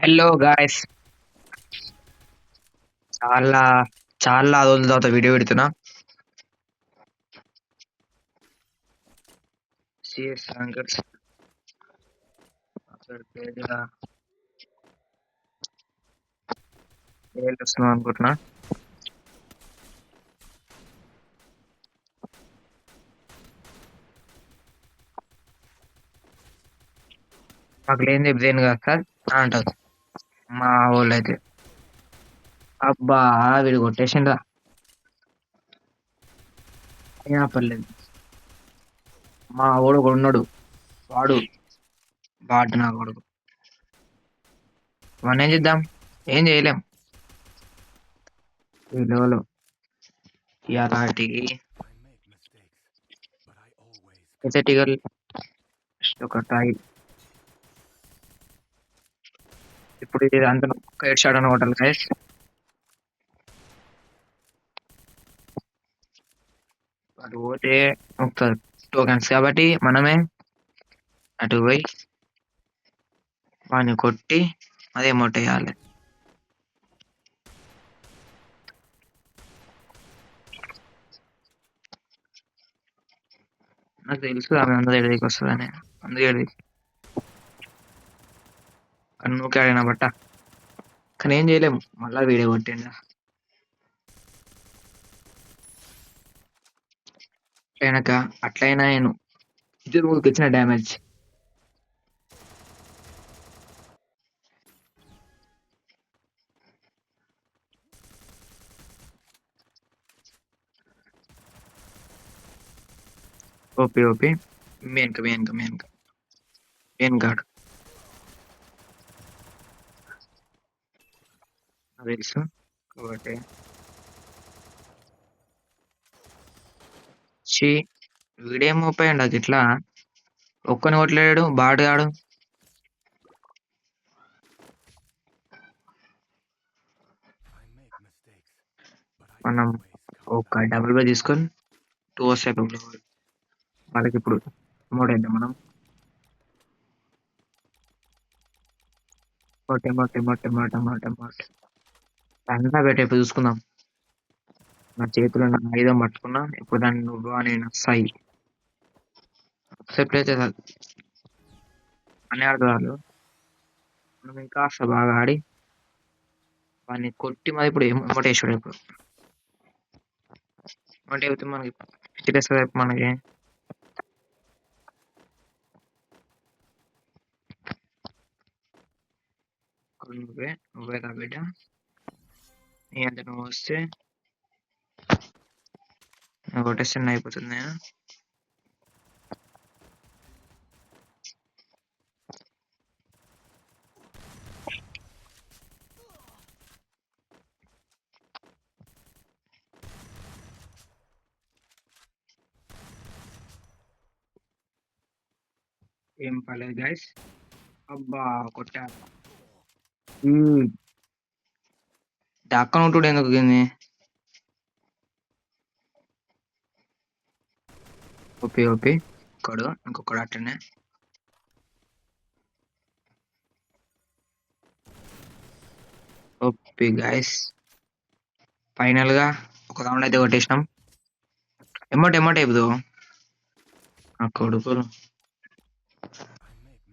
Hello guys. చాలా చాలా రోజుల తర్వాత వీడియో పెడుతున్నా. సిఎస్ ర్యాంకర్స్ పేరుగా వస్తున్నాం అనుకుంటున్నా. మాకు లేని చెప్తేను కదా సార్ అంటారు మా వాళ్ళు అయితే. అబ్బా వీడు కొట్టేసిండ్రా, ఏం పర్లేదు. మా వాడు ఒకడు ఉన్నాడు, వాడు బాటు నా కొడుకు. వాడిని ఏం చేద్దాం, ఏం చేయలేం. ఈ లెవెల్ ఇలాంటికి ఎథెటికల్ ఒక టై. ఇప్పుడు ఇది అంత హెడ్ షాట్ అని కొట్టాలి గైస్. అటు పోతే ఒకసారి టోకెన్స్ కాబట్టి మనమే అటు పోయి వాడిని కొట్టి అదే మొట్టేయాలి. నాకు తెలుసు ఆమె అందరి దగ్గరికి వస్తుందని, అందుకే కన్నుకి ఆడిన బట్ట. కానీ ఏం చేయలేము, మళ్ళా వీడియో కొట్టిండ. అట్లయినాక అట్లయినా నేను ఇద్దరు మూడుకి వచ్చిన డ్యామేజ్. ఓపి ఓపి మెయిన్ గాడు తెలుసు కాబట్టి. వీడేం ఊపాయండి అది ఇట్లా ఒక్కని కొట్టలేడు బాటుగాడు. మనం ఒక డబుల్ బై తీసుకొని 2 వస్తాయి వాళ్ళకి. ఇప్పుడు మోడ్ అయిద్దాం మనం. అంతా పెట్టేపు చూసుకుందాం. నా చేతిలో నా ఆయుధం పట్టుకున్నా, ఇప్పుడు దాన్ని నువ్వు నేను సాయి సెట్ అయితే అని ఆడతారు. మనం ఇంకా బాగా ఆడి వాడిని కొట్టి మరి ఇప్పుడు ఏమోటేసాడు. ఇప్పుడు అంటే అయితే మనకి పిచ్చి మనకి. నువ్వే రా బిడ్డ, నీ అంత నువ్వు వస్తే కొట్టేస్తే అయిపోతుంది. ఏం పర్లేదు గైస్. అబ్బా కొట్టా. దక్కన ఉంటుడు ఎందుకు దీన్ని. ఓపి ఒక్కడు ఇంకొకడు అట్టనే. ఓపి గైస్, ఫైనల్ గా ఒక రౌండ్ అయితే కొట్టేసినాం. ఎమ్మట అయిపోదు ఆ కొడుకులు.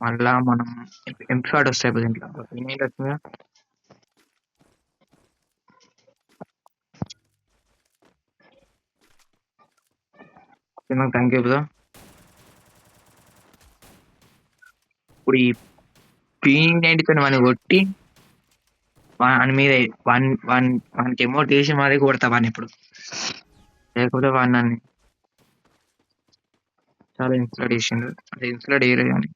మళ్ళా మనం ఎంపీ వస్తాయి దీంట్లో. Thank you bro. ఇప్పుడు ఈ P90 వాడిని కొట్టి వాని మీద వానికి ఎమోట్ చేసి మరీ కొడతా వాడిని ఇప్పుడు. లేకపోతే వాడిని నన్ను చాలా ఇన్సల్ట్ చేసిండు. అది ఇన్సల్ట్ చేయలేదు కానీ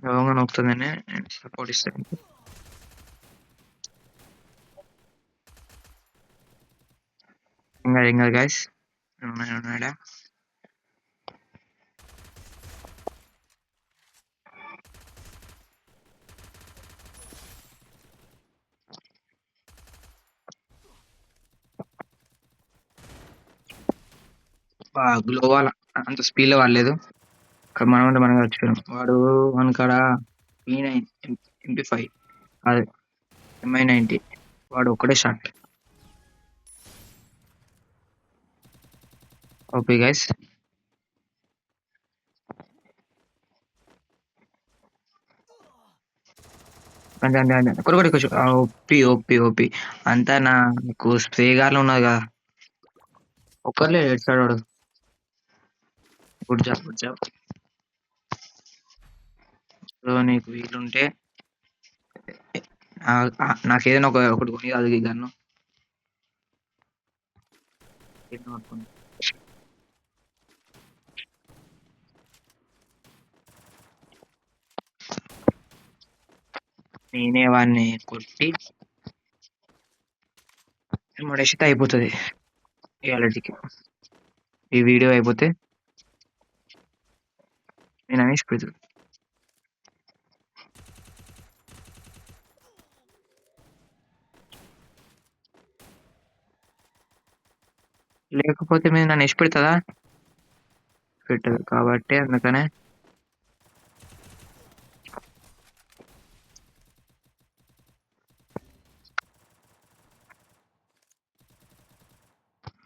రోగంగా నొక్కుతుందని నేను సపోర్ట్ ఇస్తాను. ఇంకా గైస్ ఉన్నాడా. గ్లోవాల్ అంత స్పీడ్ లో వాడలేదు. మనం అంటే మనం చచ్చిపోయాం. వాడు మన కాడ P9 MP5 అదే MI90 వాడు ఒక్కడే షాట్. ఓకే గైస్, అంటే అంటే అంటే కొరకొడి కొంచెం ఓపి ఓపి ఓపి అంతా నాకు స్ప్రే గార్లు ఉన్నది కదా, ఒక్కర్లే ఏడ్చాడు వాడు. Good job good job. So నీకు వీలుంటే నాకు ఏదైనా ఒకటి కొని అది గన్ను నేనే వాడిని కొట్టి మడేసితే అయిపోతుంది ఇవాళకి. ఈ వీడియో అయిపోతే నేను అనేసి పెడతాను. లేకపోతే మీరు నన్ను ఇష్ట పెడతా పెట్టదు కాబట్టి అందుకనే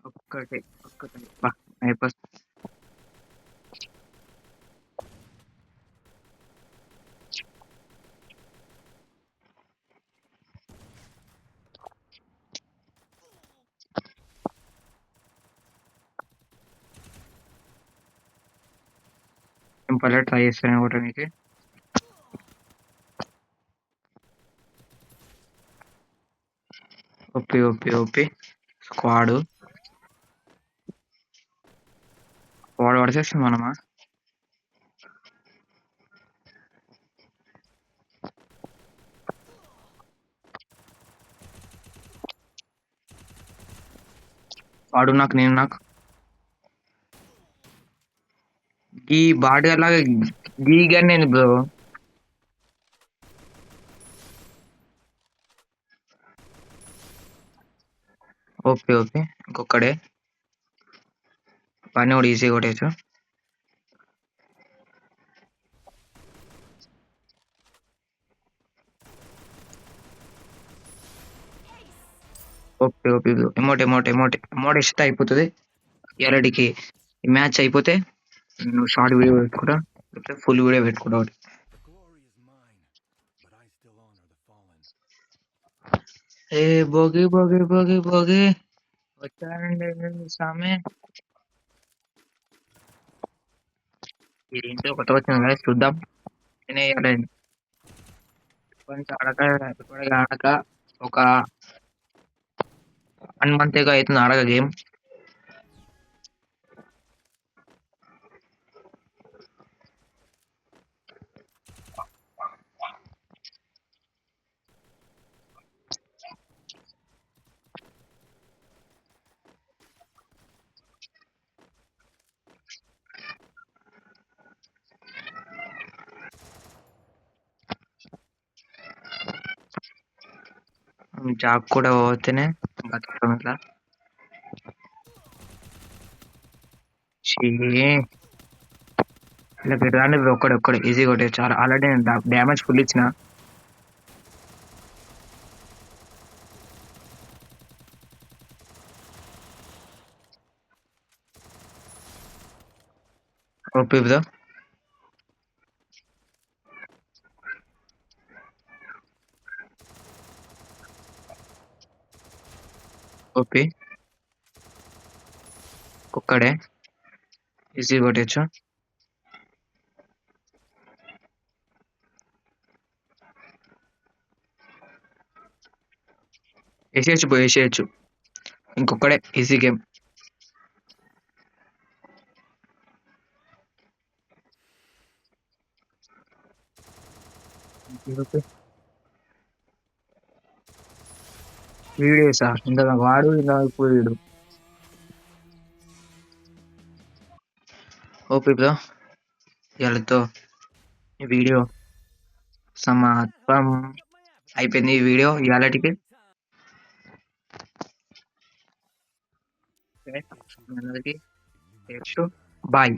ఒక్కటే అయిపోతుంది. సింపుల్ ట్రై చేస్తాను కూడా నీకు. ఓపి ఓపి ఓపి స్క్వాడ్ పడిచేస్తాం మనమా. వాడు నాకు నేను నాకు ఈ బాడీ లాగా గీగానే బ్రో. ఓకే ఓకే ఇంకొక్కడే పని కూడా ఈజీ కొట్టేచ్చు. Okay okay emote emote emote emote ఇస్తే అయిపోతుంది ఎరడికి. ఈ మ్యాచ్ అయిపోతే నువ్వు షార్ట్ వీడియో పెట్టుకుంటా, ఫుల్ వీడియో పెట్టుకుంటా ఒకటి. ఏ భోగి భోగి భోగి భోగి వచ్చారండి సామె. ఏంటో కొత్త వచ్చింది కదా చూద్దాం. కొంచెం ఆడక ఒక 1 month అవుతుంది ఆడక గేమ్. జాబ్ కూడా పోతేనే బతుకుతాం ఇట్లా. ఇలా పెట్టాలంటే ఒక్కడే ఈజీ కొట్టే చాలా. ఆల్రెడీ నేను డ్యామేజ్ ఫుల్ ఇచ్చిన. OP bro. ఓపీ ఒక్కడే ఈజీ కొట్టచ్చు. వేసేయచ్చు ఇంకొక్కడే ఈజీ గేమ్. వీడియోసా ఇంత వాడు ఇలా ఇప్పుడు వీడు. ఓపీ బ్రో ఇవాళతో ఈ వీడియో సమాప్తం అయిపోయింది. ఈ వీడియో ఇవాళకి అందరికి పెట్టు. బాయ్.